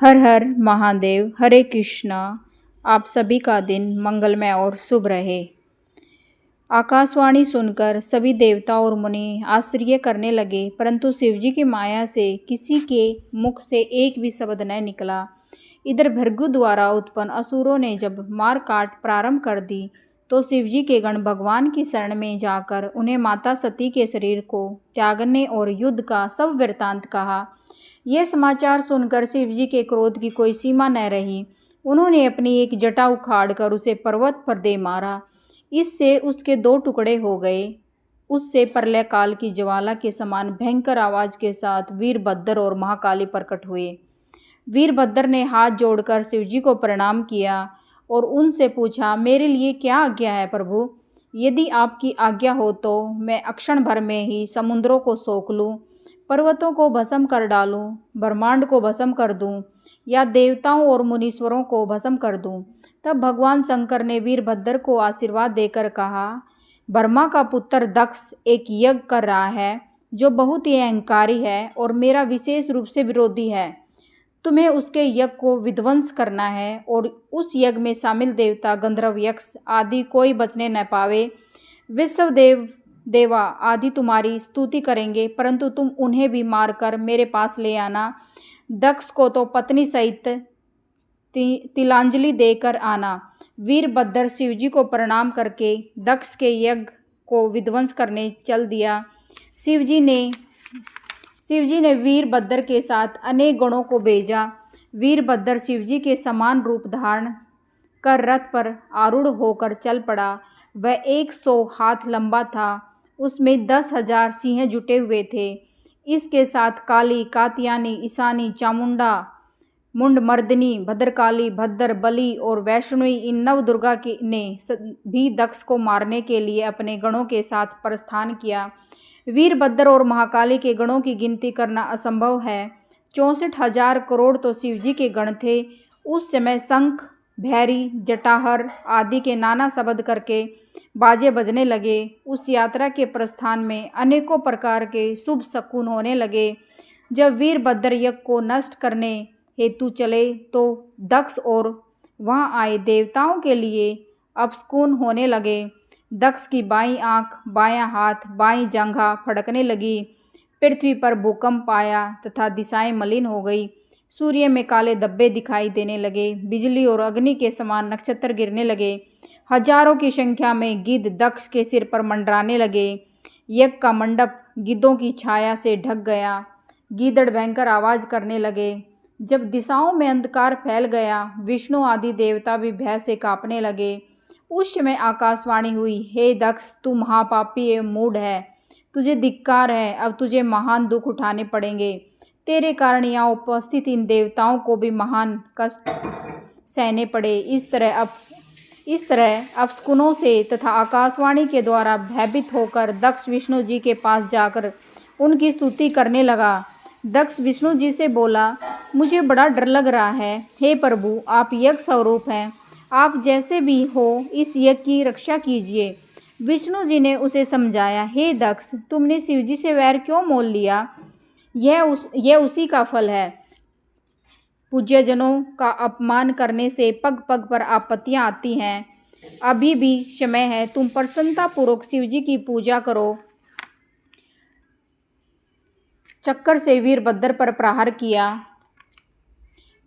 हर हर महादेव। हरे कृष्णा। आप सभी का दिन मंगलमय और शुभ रहे। आकाशवाणी सुनकर सभी देवता और मुनि आश्चर्य करने लगे, परंतु शिवजी की माया से किसी के मुख से एक भी शब्द न निकला। इधर भृगु द्वारा उत्पन्न असुरों ने जब मार काट प्रारंभ कर दी तो शिवजी के गण भगवान की शरण में जाकर उन्हें माता सती के शरीर को त्यागने और युद्ध का सब वृतांत कहा। यह समाचार सुनकर शिवजी के क्रोध की कोई सीमा न रही। उन्होंने अपनी एक जटा उखाड़कर उसे पर्वत पर दे मारा। इससे उसके दो टुकड़े हो गए। उससे प्रलय काल की ज्वाला के समान भयंकर आवाज के साथ वीरभद्र और महाकाली प्रकट हुए। वीरभद्र ने हाथ जोड़कर शिवजी को प्रणाम किया और उनसे पूछा, मेरे लिए क्या आज्ञा है प्रभु? यदि आपकी आज्ञा हो तो मैं अक्षण भर में ही समुद्रों को सोख लूँ, पर्वतों को भस्म कर डालूं, ब्रह्मांड को भस्म कर दूं या देवताओं और मुनीश्वरों को भस्म कर दूं। तब भगवान शंकर ने वीरभद्र को आशीर्वाद देकर कहा, ब्रह्मा का पुत्र दक्ष एक यज्ञ कर रहा है जो बहुत ही अहंकारी है और मेरा विशेष रूप से विरोधी है। तुम्हें उसके यज्ञ को विध्वंस करना है और उस यज्ञ में शामिल देवता, गंधर्व, यक्ष आदि कोई बचने न पावे। विश्वदेव, देवा आदि तुम्हारी स्तुति करेंगे, परंतु तुम उन्हें भी मारकर मेरे पास ले आना। दक्ष को तो पत्नी सहित तिलांजलि देकर आना। वीरभद्र शिवजी को प्रणाम करके दक्ष के यज्ञ को विध्वंस करने चल दिया। शिवजी ने वीरभद्र के साथ अनेक गणों को भेजा। वीरभद्र शिवजी के समान रूप धारण कर रथ पर आरूढ़ होकर चल पड़ा। वह 100 हाथ लंबा था। उसमें 10,000 सिंह जुटे हुए थे। इसके साथ काली, कात्यायनी, ईशानी, चामुंडा, मुंडमर्दिनी, भद्रकाली, भद्र, बली और वैष्णवी इन नव दुर्गा ने भी दक्ष को मारने के लिए अपने गणों के साथ प्रस्थान किया। वीरभद्र और महाकाली के गणों की गिनती करना असंभव है। 64,000 करोड़ तो शिवजी के गण थे। उस समय शंख, भैरी, जटाहर आदि के नाना शब्द करके बाजे बजने लगे। उस यात्रा के प्रस्थान में अनेकों प्रकार के शुभ शकुन होने लगे। जब वीरभद्र यज्ञ को नष्ट करने हेतु चले तो दक्ष और वहां आए देवताओं के लिए अपशकुन होने लगे। दक्ष की बाईं आंख, बायां हाथ, बाईं जंघा फड़कने लगी। पृथ्वी पर भूकंप आया तथा दिशाएं मलिन हो गई। सूर्य में काले धब्बे दिखाई देने लगे। बिजली और अग्नि के समान नक्षत्र गिरने लगे। हजारों की संख्या में गिद्ध दक्ष के सिर पर मंडराने लगे। यज्ञ का मंडप गिद्धों की छाया से ढक गया। गीदड़ भयंकर आवाज करने लगे। जब दिशाओं में अंधकार फैल गया, विष्णु आदि देवता भी भय से कांपने लगे। उस समय आकाशवाणी हुई, हे दक्ष, तू महापापी एवं मूढ़ है, तुझे धिक्कार है। अब तुझे महान दुख उठाने पड़ेंगे। तेरे कारण यहाँ उपस्थित इन देवताओं को भी महान कष्ट सहने पड़े। इस तरह अपशकुनों से तथा आकाशवाणी के द्वारा भयभीत होकर दक्ष विष्णु जी के पास जाकर उनकी स्तुति करने लगा। दक्ष विष्णु जी से बोला, मुझे बड़ा डर लग रहा है। हे प्रभु, आप यज्ञ स्वरूप हैं, आप जैसे भी हो इस यज्ञ की रक्षा कीजिए। विष्णु जी ने उसे समझाया, हे दक्ष, तुमने शिवजी से वैर क्यों मोल लिया? यह उसी का फल है। पूज्यजनों का अपमान करने से पग पग पर आपत्तियां आती हैं। अभी भी समय है, तुम प्रसन्नतापूर्वक शिवजी की पूजा करो। चक्कर से वीरभद्र पर प्रहार किया,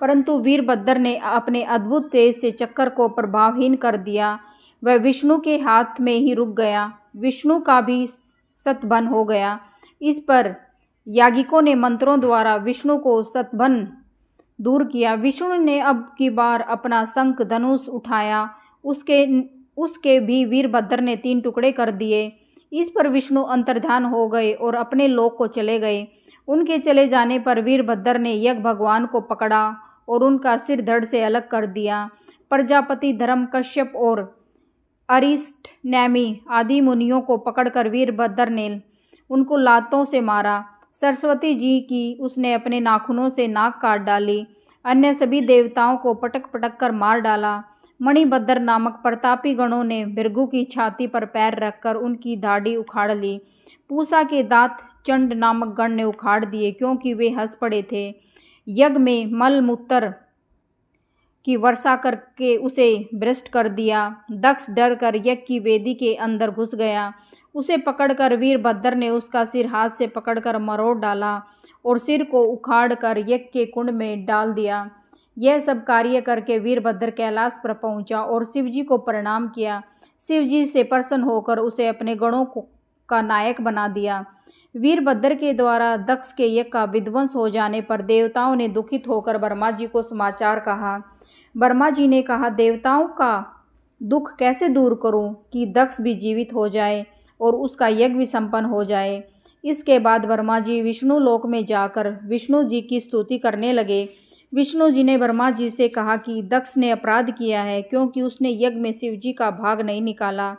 परंतु वीरभद्र ने अपने अद्भुत तेज से चक्कर को प्रभावहीन कर दिया। वह विष्णु के हाथ में ही रुक गया। विष्णु का भी शतभन हो गया। इस पर याज्ञिकों ने मंत्रों द्वारा विष्णु को शतभन दूर किया। विष्णु ने अब की बार अपना शंख धनुष उठाया। उसके भी वीरभद्र ने 3 टुकड़े कर दिए। इस पर विष्णु अंतर्ध्यान हो गए और अपने लोक को चले गए। उनके चले जाने पर वीरभद्र ने यज्ञ भगवान को पकड़ा और उनका सिर धड़ से अलग कर दिया। प्रजापति, धर्म, कश्यप और अरिष्ट, नेमि आदि मुनियों को पकड़कर वीरभद्र ने उनको लातों से मारा। सरस्वती जी की उसने अपने नाखूनों से नाक काट डाली। अन्य सभी देवताओं को पटक पटक कर मार डाला। मणिभद्र नामक प्रतापी गणों ने भृगु की छाती पर पैर रखकर उनकी दाढ़ी उखाड़ ली। पूषा के दांत चंड नामक गण ने उखाड़ दिए, क्योंकि वे हंस पड़े थे। यज्ञ में मल मूत्र की वर्षा करके उसे भ्रष्ट कर दिया। दक्ष डर कर यज्ञ की वेदी के अंदर घुस गया। उसे पकड़कर वीरभद्र ने उसका सिर हाथ से पकड़कर मरोड़ डाला और सिर को उखाड़ कर यज्ञ के कुंड में डाल दिया। यह सब कार्य करके वीरभद्र कैलाश पर पहुंचा और शिवजी को प्रणाम किया। शिवजी से प्रसन्न होकर उसे अपने गणों का नायक बना दिया। वीरभद्र के द्वारा दक्ष के यज्ञ का विध्वंस हो जाने पर देवताओं ने दुखित होकर ब्रह्मा जी को समाचार कहा। ब्रह्मा जी ने कहा, देवताओं का दुख कैसे दूर करूं कि दक्ष भी जीवित हो जाए और उसका यज्ञ भी संपन्न हो जाए। इसके बाद ब्रह्मा जी विष्णु लोक में जाकर विष्णु जी की स्तुति करने लगे। विष्णु जी ने ब्रह्मा जी से कहा कि दक्ष ने अपराध किया है क्योंकि उसने यज्ञ में शिवजी का भाग नहीं निकाला।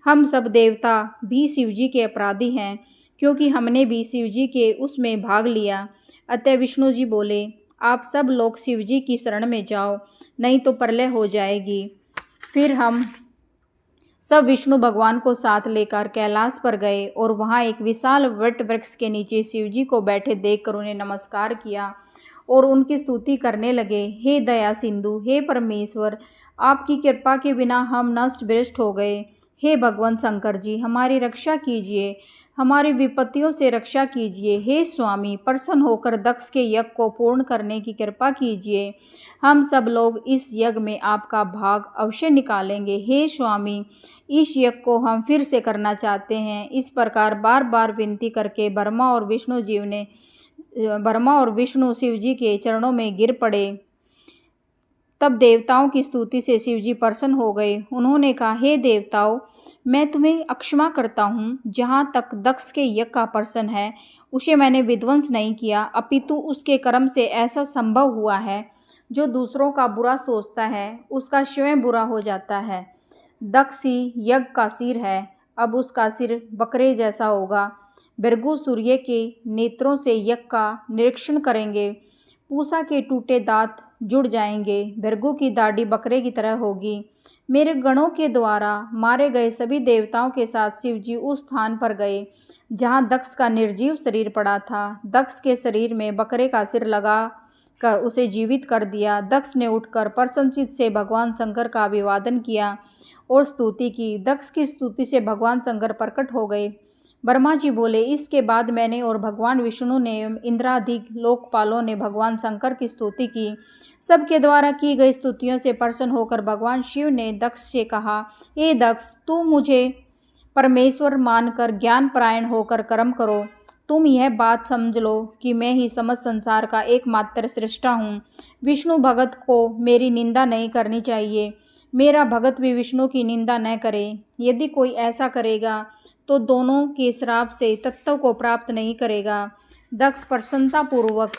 हम सब देवता भी शिवजी के अपराधी हैं क्योंकि हमने भी शिवजी के उसमें भाग लिया। अतः विष्णु जी बोले, आप सब लोग शिवजी की शरण में जाओ, नहीं तो प्रलय हो जाएगी। फिर हम सब विष्णु भगवान को साथ लेकर कैलाश पर गए और वहाँ एक विशाल वट वृक्ष के नीचे शिवजी को बैठे देखकर उन्हें नमस्कार किया और उनकी स्तुति करने लगे। हे दया सिंधु, हे परमेश्वर, आपकी कृपा के बिना हम नष्ट भ्रष्ट हो गए। हे भगवान शंकर जी, हमारी रक्षा कीजिए, हमारी विपत्तियों से रक्षा कीजिए। हे स्वामी, प्रसन्न होकर दक्ष के यज्ञ को पूर्ण करने की कृपा कीजिए। हम सब लोग इस यज्ञ में आपका भाग अवश्य निकालेंगे। हे स्वामी, इस यज्ञ को हम फिर से करना चाहते हैं। इस प्रकार बार बार विनती करके ब्रह्मा और विष्णु शिवजी के चरणों में गिर पड़े। तब देवताओं की स्तुति से शिवजी प्रसन्न हो गए। उन्होंने कहा, हे देवताओं, मैं तुम्हें अक्षमा करता हूँ। जहाँ तक दक्ष के यज्ञ का प्रश्न है, उसे मैंने विध्वंस नहीं किया, अपितु उसके कर्म से ऐसा संभव हुआ है, जो दूसरों का बुरा सोचता है उसका स्वयं बुरा हो जाता है। दक्ष ही यज्ञ का सिर है, अब उसका सिर बकरे जैसा होगा। भृगु सूर्य के नेत्रों से यज्ञ का निरीक्षण करेंगे। पूषा के टूटे दांत जुड़ जाएंगे। भृगु की दाढ़ी बकरे की तरह होगी। मेरे गणों के द्वारा मारे गए सभी देवताओं के साथ शिवजी उस स्थान पर गए जहाँ दक्ष का निर्जीव शरीर पड़ा था। दक्ष के शरीर में बकरे का सिर लगा कर उसे जीवित कर दिया। दक्ष ने उठकर प्रसन्नचित से भगवान शंकर का अभिवादन किया और स्तुति की। दक्ष की स्तुति से भगवान शंकर प्रकट हो गए। ब्रह्मा जी बोले, इसके बाद मैंने और भगवान विष्णु ने इंद्रादि लोकपालों ने भगवान शंकर की स्तुति की। सबके द्वारा की गई स्तुतियों से प्रसन्न होकर भगवान शिव ने दक्ष से कहा, हे दक्ष, तू मुझे परमेश्वर मानकर ज्ञानपरायण होकर कर्म करो। तुम यह बात समझ लो कि मैं ही समस्त संसार का एकमात्र सृष्टा हूँ। विष्णु भगत को मेरी निंदा नहीं करनी चाहिए। मेरा भगत भी विष्णु की निंदा न करे। यदि कोई ऐसा करेगा तो दोनों के श्राप से तत्व को प्राप्त नहीं करेगा। दक्ष प्रसन्नतापूर्वक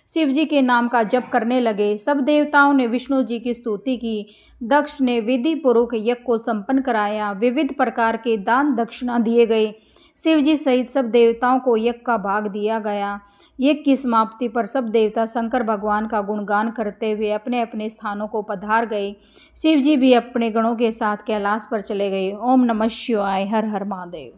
शिवजी के नाम का जप करने लगे। सब देवताओं ने विष्णु जी की स्तुति की। दक्ष ने विधि पूर्वक यज्ञ को संपन्न कराया। विविध प्रकार के दान दक्षिणा दिए गए। शिवजी सहित सब देवताओं को यज्ञ का भाग दिया गया। यज्ञ की समाप्ति पर सब देवता शंकर भगवान का गुणगान करते हुए अपने अपने स्थानों को पधार गए। शिवजी भी अपने गणों के साथ कैलाश पर चले गए। ओम नमः शिवाय। हर हर महादेव।